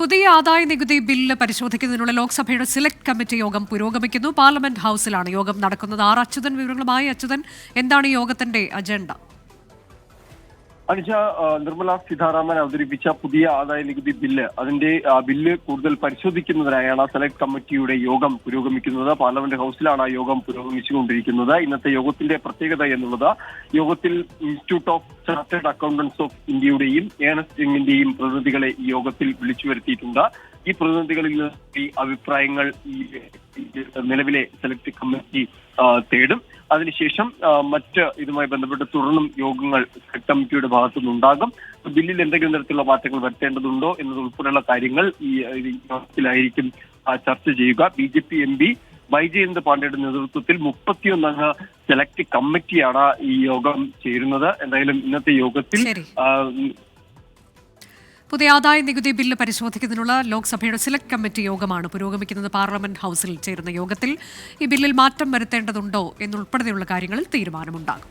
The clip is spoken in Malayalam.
പുതിയ ആദായ നികുതി ബില്ല് പരിശോധിക്കുന്നതിനുള്ള ലോക്സഭയുടെ സെലക്ട് കമ്മിറ്റി യോഗം പുരോഗമിക്കുന്നു. പാർലമെന്റ് ഹൌസിലാണ് യോഗം നടക്കുന്നത്. അച്യുതൻ വിവരങ്ങളുമായി. അച്യുതൻ, എന്താണ് ഈ യോഗത്തിന്റെ അജണ്ട? അനുജ, നിർമ്മല സീതാരാമൻ അവതരിപ്പിച്ച പുതിയ ആദായ നികുതി ബില്ല്, അതിന്റെ ബില്ല് കൂടുതൽ പരിശോധിക്കുന്നതിനായാണ് സെലക്ട് കമ്മിറ്റിയുടെ യോഗം പുരോഗമിക്കുന്നത്. പാർലമെന്റ് ഹൌസിലാണ് ആ യോഗം പുരോഗമിച്ചുകൊണ്ടിരിക്കുന്നത്. ഇന്നത്തെ യോഗത്തിന്റെ പ്രത്യേകത എന്നുള്ളത്, യോഗത്തിൽ institute of chartered accountants of ഇന്ത്യയുടെയും ഏണസ്റ്റ് യങ്ങിന്റെയും പ്രതിനിധികളെ ഈ യോഗത്തിൽ വിളിച്ചു വരുത്തിയിട്ടുണ്ട്. ഈ പ്രതിനിധികളിൽ ഈ അഭിപ്രായങ്ങൾ ഈ നിലവിലെ സെലക്ട് കമ്മിറ്റി തേടും. അതിനുശേഷം മറ്റ് ഇതുമായി ബന്ധപ്പെട്ട് തുടർന്നും യോഗങ്ങൾ സെലക്ട് കമ്മിറ്റിയുടെ ഭാഗത്തുനിന്നുണ്ടാകും. ബില്ലിൽ എന്തെങ്കിലും തരത്തിലുള്ള മാറ്റങ്ങൾ വരുത്തേണ്ടതുണ്ടോ എന്നതുൾപ്പെടെയുള്ള കാര്യങ്ങൾ ഈ യോഗത്തിലായിരിക്കും ചർച്ച ചെയ്യുക. BJP MP ബൈജയന്ത് പാണ്ഡെയുടെ നേതൃത്വത്തിൽ 31 അംഗ സെലക്ട് കമ്മിറ്റിയാണ് ഈ യോഗം ചേരുന്നത്. എന്തായാലും ഇന്നത്തെ യോഗത്തിൽ പുതിയ ആദായ നികുതി ബില്ല് പരിശോധിക്കുന്നതിനുള്ള ലോക്സഭയുടെ സെലക്ട് കമ്മിറ്റി യോഗമാണ് പുരോഗമിക്കുന്നത്. പാർലമെന്റ് ഹൌസിൽ ചേരുന്ന യോഗത്തിൽ ഈ ബില്ലിൽ മാറ്റം വരുത്തേണ്ടതുണ്ടോ എന്നുൾപ്പെടെയുള്ള കാര്യങ്ങളിൽ തീരുമാനമുണ്ടാകും.